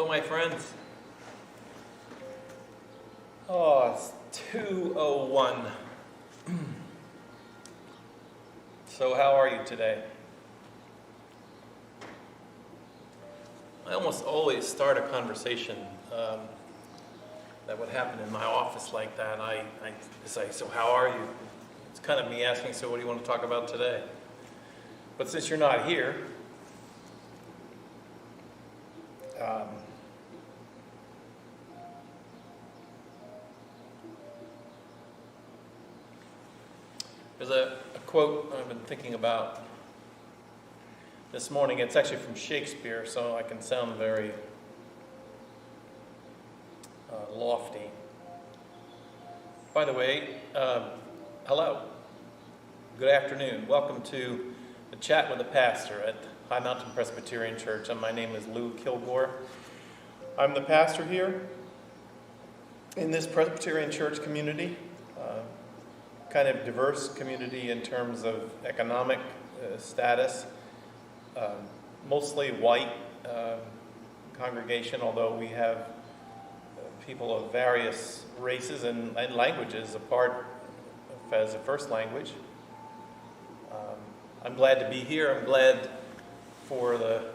Hello, my friends. Oh, it's 2:01. So how are you today? I almost always start a conversation that would happen in my office like that. I say, so how are you? It's kind of me asking, so what do you want to talk about today? But since you're not here, there's a quote I've been thinking about this morning. It's actually from Shakespeare, so I can sound very lofty. By the way, hello. Good afternoon. Welcome to the Chat with the Pastor at High Mountain Presbyterian Church. And my name is Lou Kilgore. I'm the pastor here in this Presbyterian church community. Kind of diverse community in terms of economic status. Mostly white congregation, although we have people of various races and languages apart as a first language. I'm glad to be here. I'm glad for the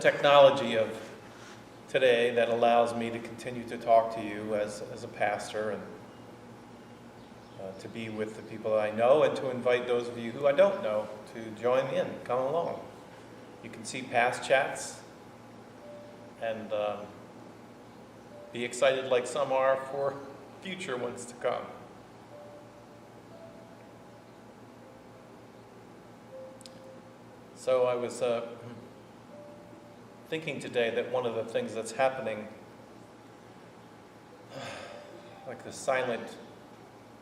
technology of today that allows me to continue to talk to you as a pastor and to be with the people that I know and to invite those of you who I don't know to join in, come along. You can see past chats and be excited like some are for future ones to come. So I was thinking today that one of the things that's happening, like the silent,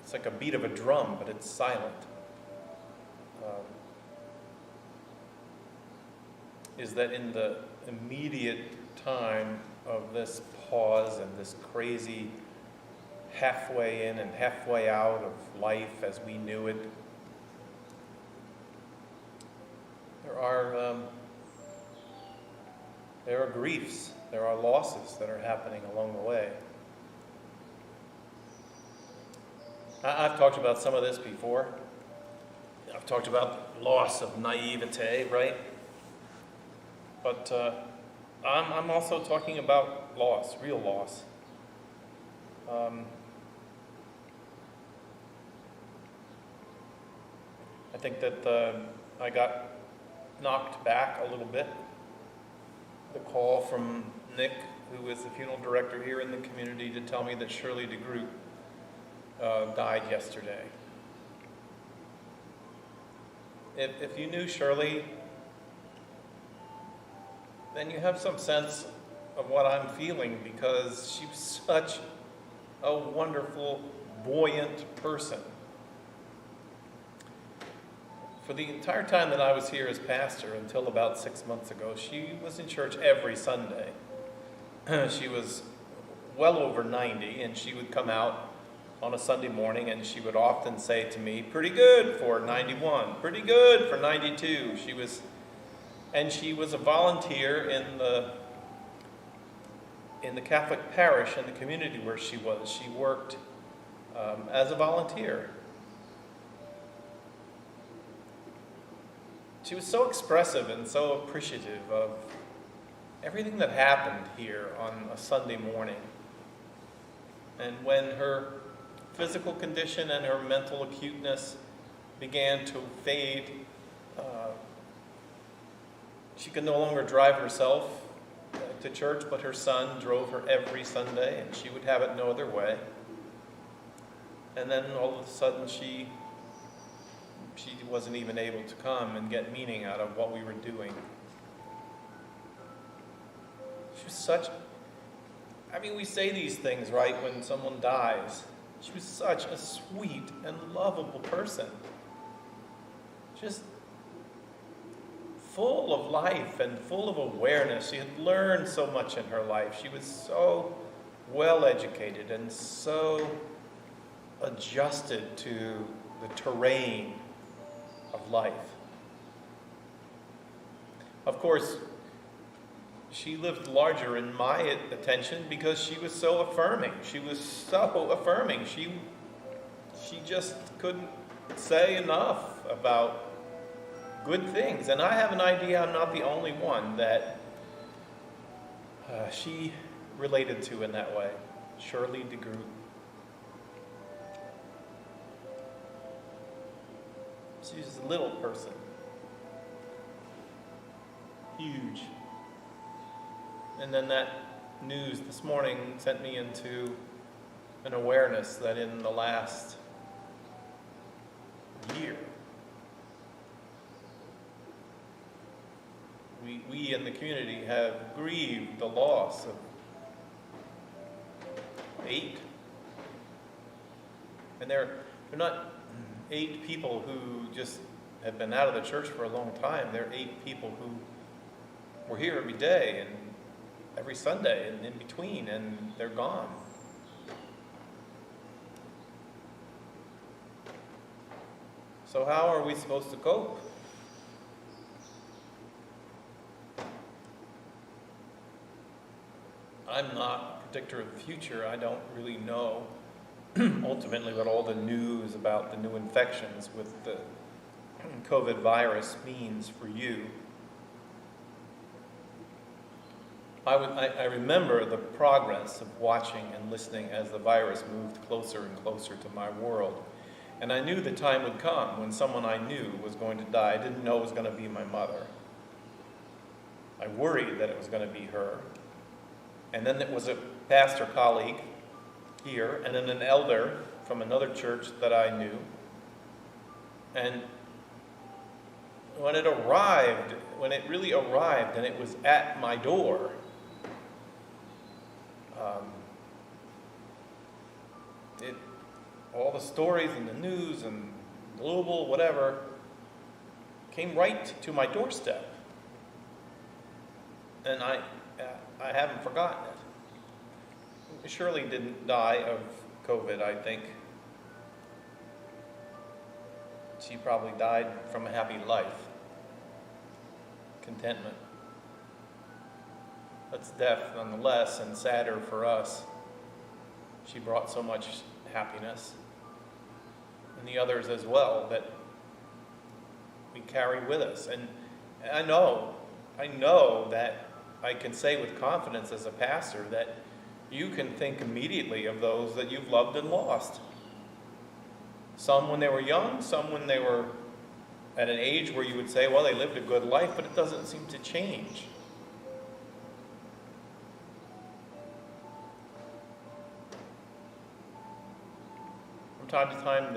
it's like a beat of a drum, but it's silent, is that in the immediate time of this pause and this crazy halfway in and halfway out of life as we knew it, there are griefs, there are losses that are happening along the way. I've talked about some of this before. I've talked about loss of naivete, right? But I'm also talking about loss, real loss. I think that I got knocked back a little bit. The call from Nick, who is the funeral director here in the community, to tell me that Shirley DeGroot died yesterday. If you knew Shirley, then you have some sense of what I'm feeling, because she was such a wonderful, buoyant person. For the entire time that I was here as pastor, until about 6 months ago, she was in church every Sunday. She was well over 90, and she would come out on a Sunday morning, and she would often say to me, "Pretty good for 91, pretty good for 92. She was a volunteer in the Catholic parish in the community where she was. She worked as a volunteer. She was so expressive and so appreciative of everything that happened here on a Sunday morning. And when her physical condition and her mental acuteness began to fade, she could no longer drive herself to church, but her son drove her every Sunday, and she would have it no other way. And then all of a sudden she wasn't even able to come and get meaning out of what we were doing. She was we say these things, right, when someone dies. She was such a sweet and lovable person. Just full of life and full of awareness. She had learned so much in her life. She was so well educated and so adjusted to the terrain of life. Of course, she lived larger in my attention because she was so affirming. She was so affirming. She just couldn't say enough about good things. And I have an idea I'm not the only one that she related to in that way. Shirley DeGroot. She's a little person. Huge. And then that news this morning sent me into an awareness that in the last year, we in the community have grieved the loss of 8. And they're not 8 people who just have been out of the church for a long time. They're 8 people who were here every day and every Sunday and in between, and they're gone. So how are we supposed to cope? I'm not a predictor of the future. I don't really know ultimately what all the news about the new infections with the COVID virus means for you. I remember the progress of watching and listening as the virus moved closer and closer to my world. And I knew the time would come when someone I knew was going to die. I didn't know it was going to be my mother. I worried that it was going to be her. And then it was a pastor colleague here, and then an elder from another church that I knew. And when it really arrived, and it was at my door, all the stories in the news and global whatever came right to my doorstep. And I haven't forgotten it. Shirley didn't die of COVID, I think. She probably died from a happy life. Contentment. That's death nonetheless, and sadder for us. She brought so much happiness. And the others as well that we carry with us. And I know that I can say with confidence as a pastor that you can think immediately of those that you've loved and lost. Some when they were young, some when they were at an age where you would say, well, they lived a good life, but it doesn't seem to change. From time to time,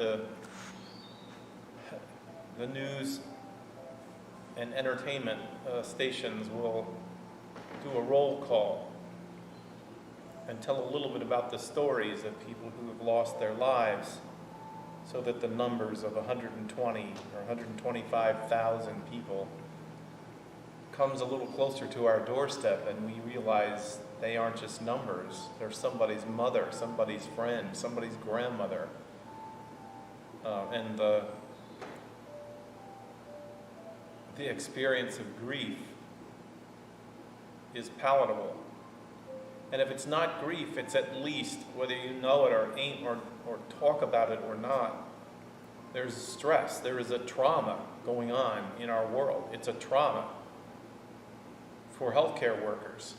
the news and entertainment stations will do a roll call and tell a little bit about the stories of people who have lost their lives, so that the numbers of 120 or 125,000 people comes a little closer to our doorstep, and we realize they aren't just numbers. They're somebody's mother, somebody's friend, somebody's grandmother. And the experience of grief is palatable. And if it's not grief, it's at least, whether you know it or ain't, or talk about it or not, there's stress. There is a trauma going on in our world. It's a trauma for healthcare workers,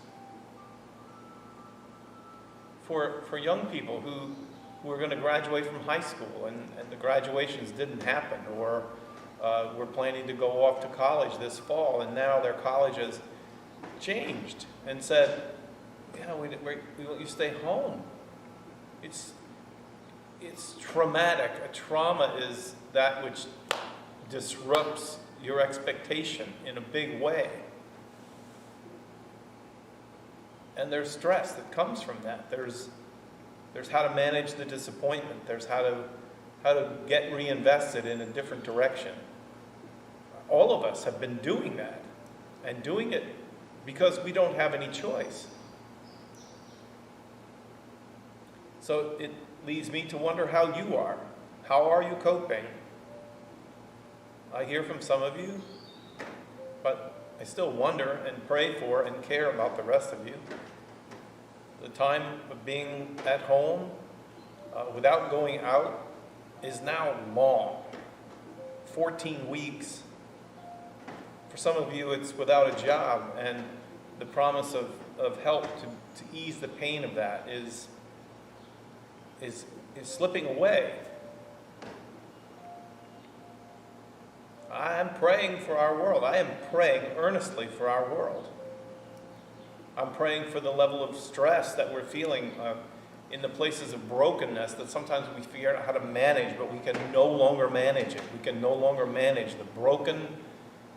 for young people who are going to graduate from high school and the graduations didn't happen, or were planning to go off to college this fall, and now their college has changed and said, yeah, we want you to stay home. It's traumatic. A trauma is that which disrupts your expectation in a big way. And there's stress that comes from that. There's how to manage the disappointment. There's how to get reinvested in a different direction. All of us have been doing that, and doing it because we don't have any choice. So it leads me to wonder how you are. How are you coping? I hear from some of you, but I still wonder and pray for and care about the rest of you. The time of being at home without going out is now long. 14 weeks. For some of you, it's without a job, and the promise of help to ease the pain of that is slipping away. I am praying for our world. I am praying earnestly for our world. I'm praying for the level of stress that we're feeling in the places of brokenness that sometimes we figure out how to manage, but we can no longer manage it. We can no longer manage the broken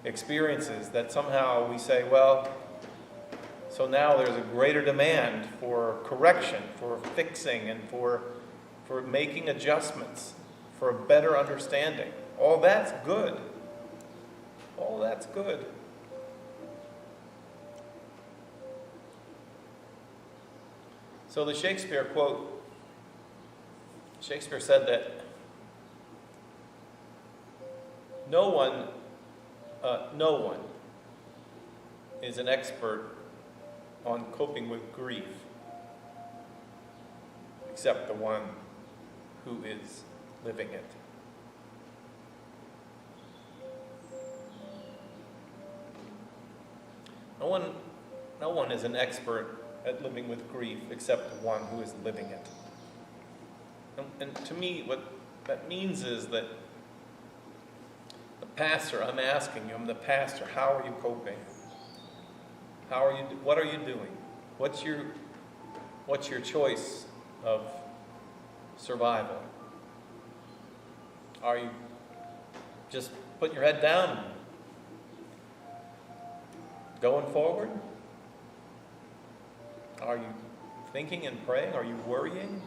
experiences that somehow we say, well, so now there's a greater demand for correction, for fixing, and for making adjustments, for a better understanding. All that's good. All that's good. So the Shakespeare quote, Shakespeare said that no one is an expert on coping with grief except the one who is living it. No one is an expert at living with grief except the one who is living it. And to me, what that means is that the pastor, I'm asking you, I'm the pastor, how are you coping? What are you doing? What's your choice of survival? Are you just putting your head down, going forward? Are you thinking and praying? Are you worrying?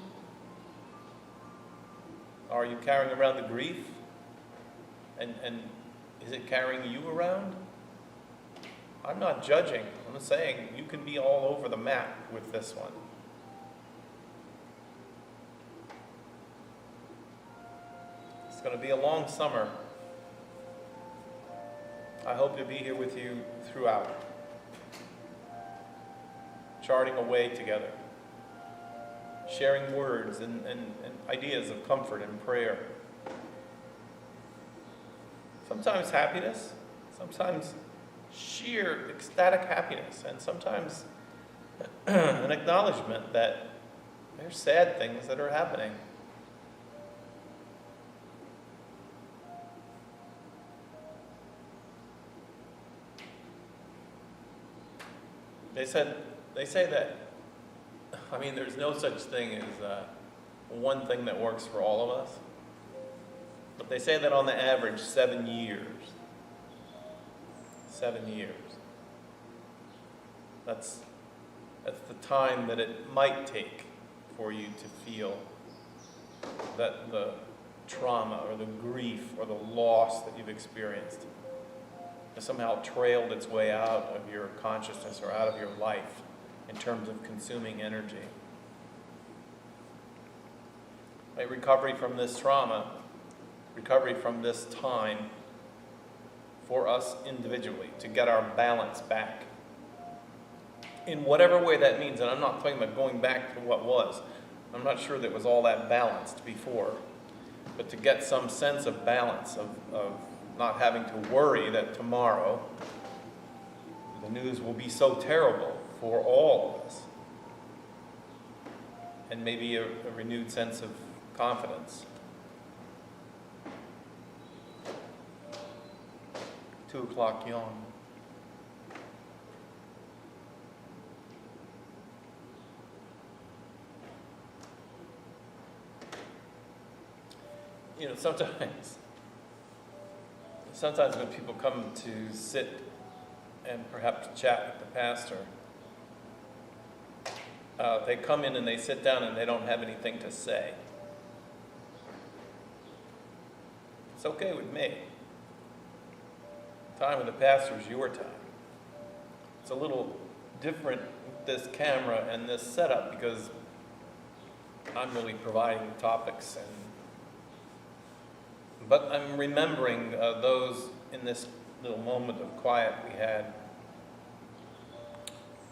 Are you carrying around the grief? And is it carrying you around? I'm not judging. I'm saying you can be all over the map with this one. It's going to be a long summer. I hope to be here with you throughout, charting a way together, sharing words and ideas of comfort and prayer. Sometimes happiness, sometimes sheer ecstatic happiness, and sometimes an acknowledgement that there's sad things that are happening. They say that, there's no such thing as one thing that works for all of us. But they say that on the average, 7 years. 7 years. That's the time that it might take for you to feel that the trauma or the grief or the loss that you've experienced has somehow trailed its way out of your consciousness or out of your life in terms of consuming energy. A recovery from this trauma, recovery from this time for us individually to get our balance back in whatever way that means. And I'm not talking about going back to what was. I'm not sure that it was all that balanced before, but to get some sense of balance, of not having to worry that tomorrow the news will be so terrible for all of us, and maybe a renewed sense of confidence. 2 o'clock yawn. Sometimes when people come to sit and perhaps chat with the pastor, they come in and they sit down and they don't have anything to say. It's okay with me. The time with the pastor is your time. It's a little different with this camera and this setup because I'm really providing the topics, but I'm remembering those in this little moment of quiet we had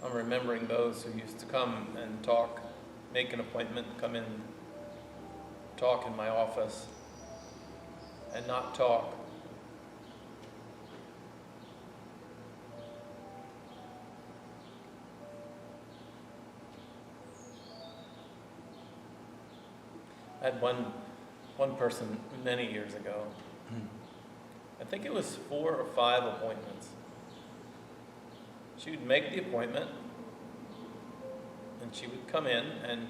I'm remembering those who used to come and talk, make an appointment, come in, talk in my office, and not talk. I had one person many years ago. I think it was 4 or 5 appointments. She would make the appointment, and she would come in, and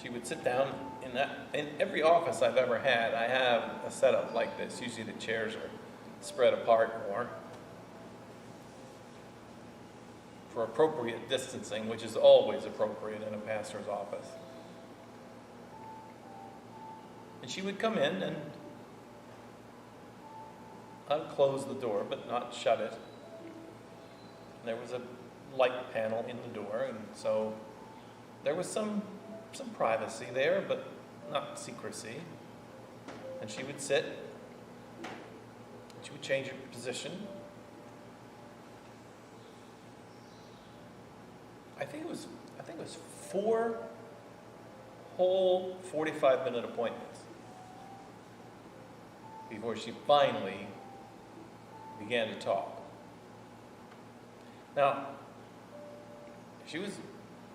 she would sit down in every office I've ever had. I have a setup like this. Usually the chairs are spread apart more for appropriate distancing, which is always appropriate in a pastor's office. And she would come in, and I'd close the door, but not shut it. And there was a light panel in the door, and so there was some privacy there, but not secrecy. And she would sit, and she would change her position. I think it was 4 whole 45-minute appointments before she finally began to talk. Now, she was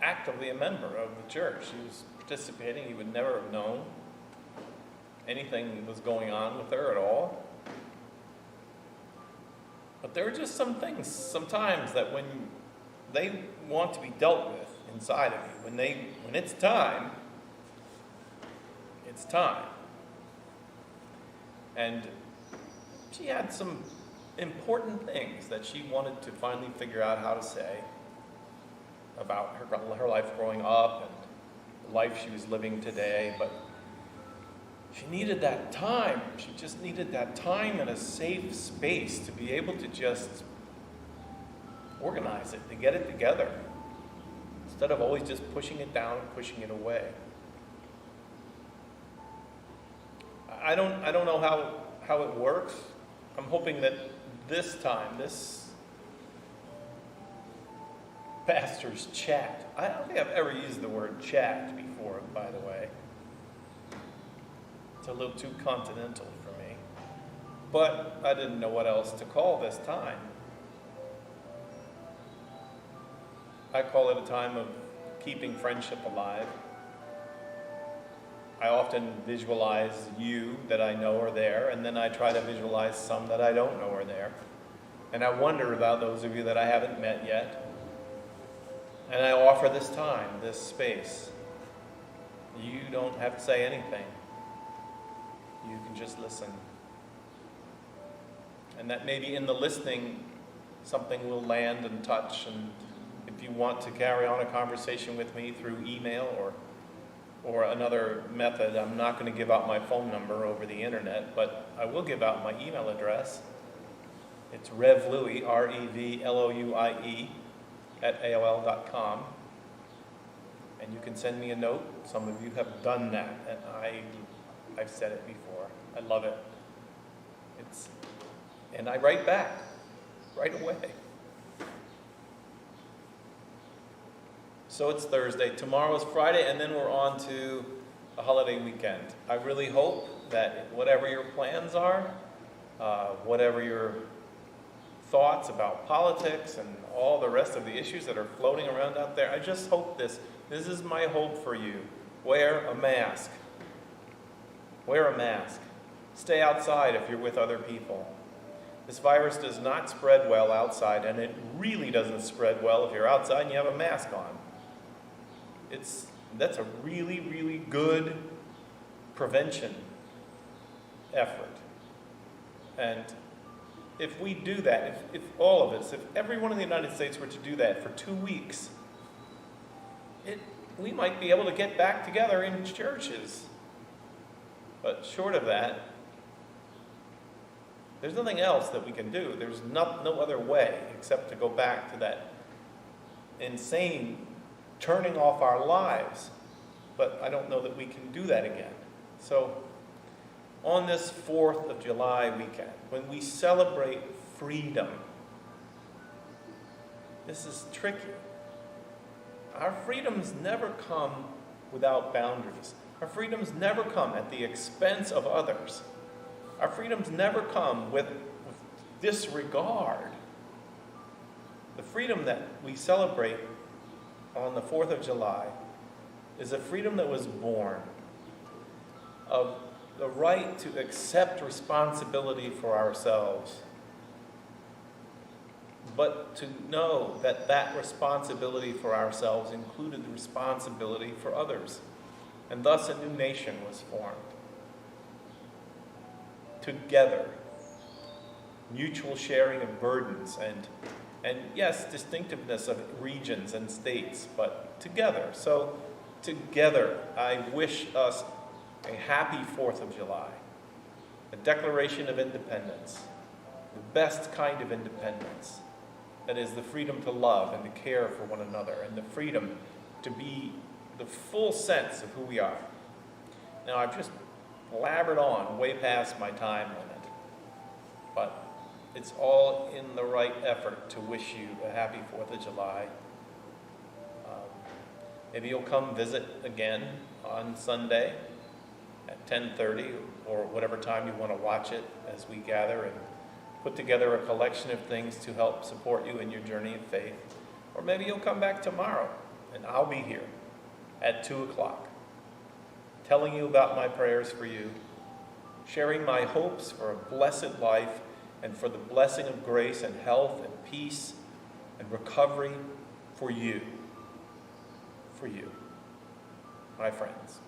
actively a member of the church. She was participating. You would never have known anything was going on with her at all. But there are just some things sometimes that when they want to be dealt with inside of you, when it's time, it's time. And she had some important things that she wanted to finally figure out how to say about her life growing up and the life she was living today, but she needed that time. She just needed that time and a safe space to be able to just organize it, to get it together, instead of always just pushing it down and pushing it away. I don't know how it works. I'm hoping that this time, this pastor's chat, I don't think I've ever used the word chat before, by the way. It's a little too continental for me. But I didn't know what else to call this time. I call it a time of keeping friendship alive. I often visualize you that I know are there, and then I try to visualize some that I don't know are there. And I wonder about those of you that I haven't met yet. And I offer this time, this space. You don't have to say anything. You can just listen. And that maybe in the listening, something will land and touch. And if you want to carry on a conversation with me through email or another method, I'm not going to give out my phone number over the internet, but I will give out my email address. It's revlouie, REVLOUIE, @AOL.com. And you can send me a note. Some of you have done that, and I've said it before. I love it. And I write back right away. So it's Thursday. Tomorrow is Friday, and then we're on to a holiday weekend. I really hope that whatever your plans are, whatever your thoughts about politics and all the rest of the issues that are floating around out there, I just hope this is my hope for you. Wear a mask. Wear a mask. Stay outside if you're with other people. This virus does not spread well outside, and it really doesn't spread well if you're outside and you have a mask on. That's a really, really good prevention effort. And if we do that, if all of us, if everyone in the United States were to do that for 2 weeks, we might be able to get back together in churches. But short of that, there's nothing else that we can do. There's no other way except to go back to that insane turning off our lives. But I don't know that we can do that again. So on this 4th of July weekend, when we celebrate freedom, this is tricky. Our freedoms never come without boundaries. Our freedoms never come at the expense of others. Our freedoms never come with disregard. The freedom that we celebrate on the 4th of July is a freedom that was born of the right to accept responsibility for ourselves, but to know that that responsibility for ourselves included the responsibility for others. And thus a new nation was formed. Together, mutual sharing of burdens and yes, distinctiveness of regions and states, but together. So together, I wish us a happy 4th of July, a declaration of independence, the best kind of independence. That is the freedom to love and to care for one another, and the freedom to be the full sense of who we are. Now, I've just blabbered on way past my time limit, but it's all in the right effort to wish you a happy 4th of July. Maybe you'll come visit again on Sunday at 10:30 or whatever time you want to watch it as we gather and put together a collection of things to help support you in your journey of faith. Or maybe you'll come back tomorrow and I'll be here at 2 o'clock telling you about my prayers for you, sharing my hopes for a blessed life and for the blessing of grace and health and peace and recovery for you, my friends.